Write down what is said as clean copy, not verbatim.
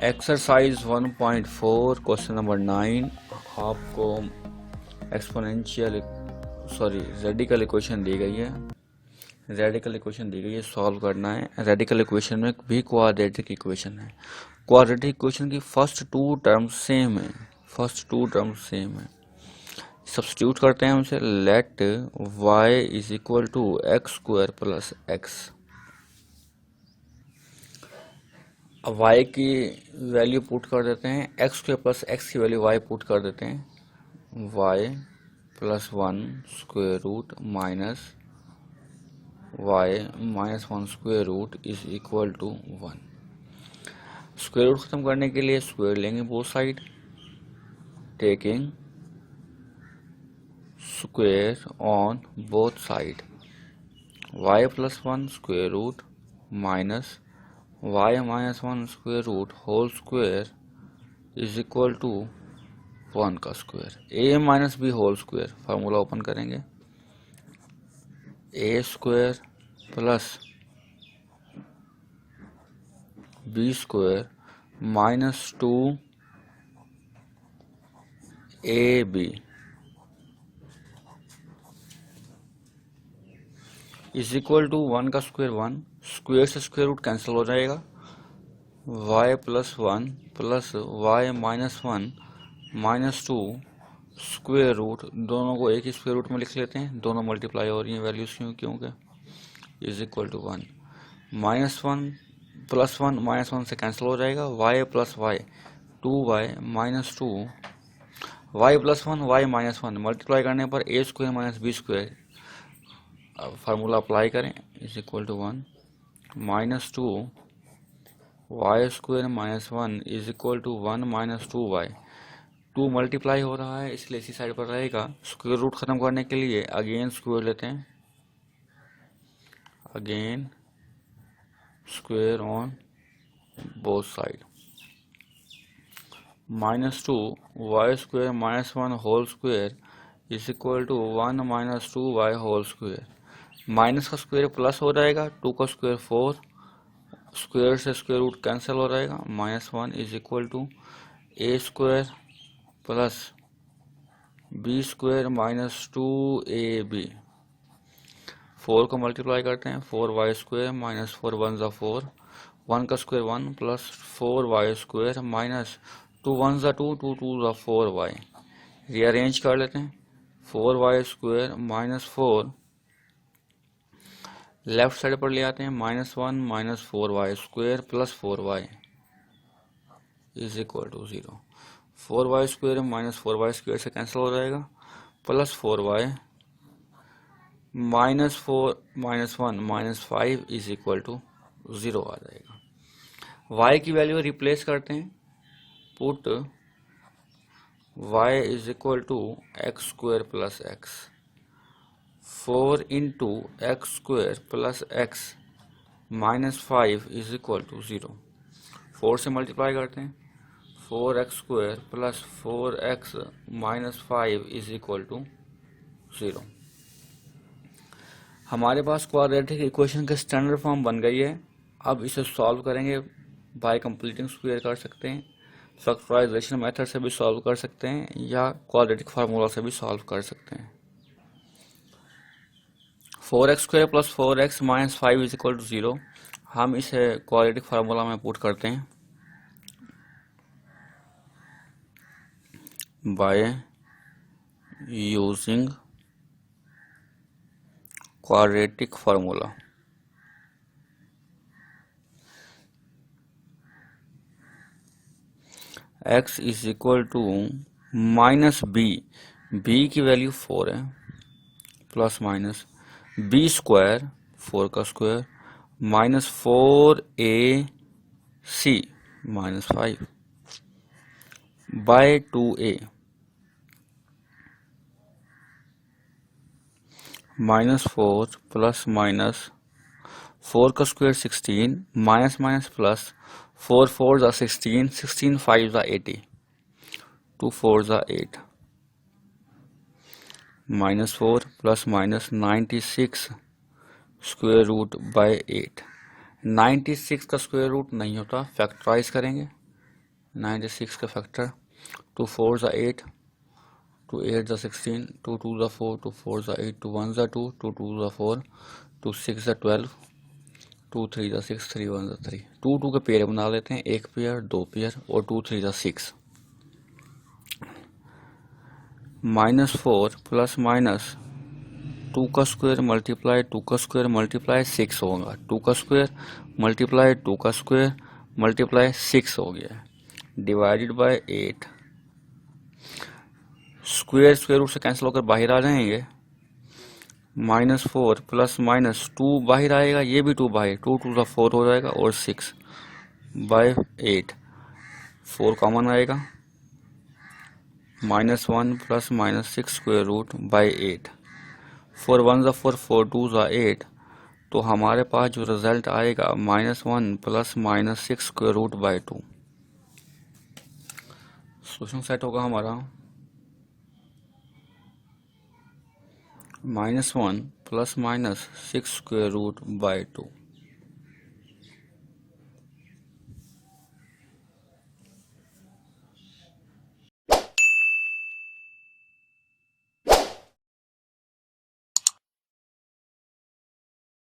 Exercise 1.4 question number 9 आपको radical equation दी गई है। रेडिकल इक्वेशन दी गई है, सॉल्व करना है। रेडिकल इक्वेशन में भी क्वाड्रेटिक इक्वेशन है। क्वाड्रेटिक इक्वेशन की फर्स्ट टू टर्म्स सेम है। सब्स्टिट्यूट करते हैं हमसे। Let y is equal to x square plus x. अब y की वैल्यू पुट कर देते हैं, एक्स स्क्वायर प्लस एक्स की वैल्यू y पुट कर देते हैं। y plus 1 square root minus y minus 1 square root is equal to 1। Square root खत्म करने के लिए स्क्वायर लेंगे both side, taking square on both side. y plus 1 square root minus y minus 1 square root whole square is equal to 1 का square. a minus b whole square, formula open करेंगे। a square plus b square minus 2ab is equal to 1 का square 1। Square से square root cancel हो जाएगा। y plus 1 plus y minus 1 minus 2 square root, दोनों को एक ही square root में लिख लेते हैं, दोनों मल्टीप्लाई हो रही हैं वैल्यूज क्योंकि is equal to 1। Minus 1 plus 1 minus 1 से कैंसिल हो जाएगा। y plus Y 2y minus 2 y plus 1 y minus 1 multiply करने पर a square minus B square, formula apply करें, is equal to 1 minus 2 y square minus 1 is equal to 1 minus 2y। 2 multiply हो रहा है इसलिए इसी साइड पर रहेगा। स्क्वायर रूट खत्म करने के लिए अगेन स्क्वायर लेते हैं, again square on both side. Minus 2 y square minus 1 whole square is equal to 1 minus 2y whole square. Minus का स्क्वायर प्लस हो जाएगा, 2 का स्क्वायर 4, स्क्वायर से स्क्वायर रूट कैंसिल हो जाएगा। Minus 1 is equal to a square plus b square minus 2ab। 4 को multiply करते हैं, 4y स्क्वायर माइनस 4 1 ज़ा 4, 1 का square 1 plus 4y square minus 2 1 ज़ा 2, 2 2 ज़ा 4y। रीअरेंज कर लेते हैं, 4y square minus 4 left side पर ले आते हैं, minus 1 minus 4y square plus 4y is equal to 0। 4y square minus 4y square से कैंसिल हो जाएगा, plus 4y minus 4 minus 1 minus 5 is equal to 0 आ जाएगा। y की वैल्यू रिप्लेस करते हैं, put y is equal to x square plus x. 4 into x square plus x minus 5 is equal to 0। 4 से multiply करते हैं, 4x square plus 4x minus 5 is equal to 0। हमारे पास क्वाड्रेटिक इक्वेशन के standard form बन गई है। अब इसे सॉल्व करेंगे, बाय कंप्लीटिंग स्क्वायर कर सकते हैं, फैक्टराइजेशन मेथड से भी सॉल्व कर सकते हैं, या क्वाड्रेटिक फार्मूला से भी सॉल्व कर सकते हैं। 4x square plus 4x minus 5 is equal to 0। हम इसे क्वाड्रेटिक फार्मूला में पुट करते हैं, by using quadratic formula. x is equal to minus b की वैल्यू 4 है, प्लस माइनस b स्क्वायर 4 का square minus 4ac minus 5 by 2a minus 4 plus minus 4 का square 16 minus minus plus 4 4 ज़ा 16, 16 5 ज़ा 80, 2 4 ज़ा 8 minus 4 plus minus 96 square root by 8। 96 का square root नहीं होता, फैक्टराइज करेंगे, 96 का फैक्टर, 2 4 ज़ा 8, 2 8 ज़ा 16, 2 2 ज़ा 4, 2 4 ज़ा 8, 2 1 ज़ा 2, 2 2 ज़ा 4, 2 6 ज़ा 12, 2 3 ज़ा 6, 3 1 ज़ा 3। 2 2 के पेयर बना लेते हैं, एक पेयर, दो पेयर, और 2 3 ज़ा 6। -4 प्लस माइनस 2 का स्क्वायर मल्टीप्लाई 2 का स्क्वायर मल्टीप्लाई 6 होगा। 2 का स्क्वायर मल्टीप्लाई 2 का स्क्वायर मल्टीप्लाई 6 हो गया, divided by 8। Square square root से कैंसिल होकर बाहर आ जाएंगे। -4 प्लस माइनस 2 बाहर आएगा, ये भी 2 बाहर, 2 2 ज़ा 4 हो जाएगा, और 6 बाय 8, 4 कॉमन आएगा। -1 प्लस -6 स्क्वायर रूट बाई 8, 4 1 ज़ा 4, 4 2 ज़ा 8। तो हमारे पास जो रिजल्ट आएगा -1 plus -6 square root by 2। Solution set होगा हमारा -1 प्लस -6 स्क्वायर रूट बाई 2।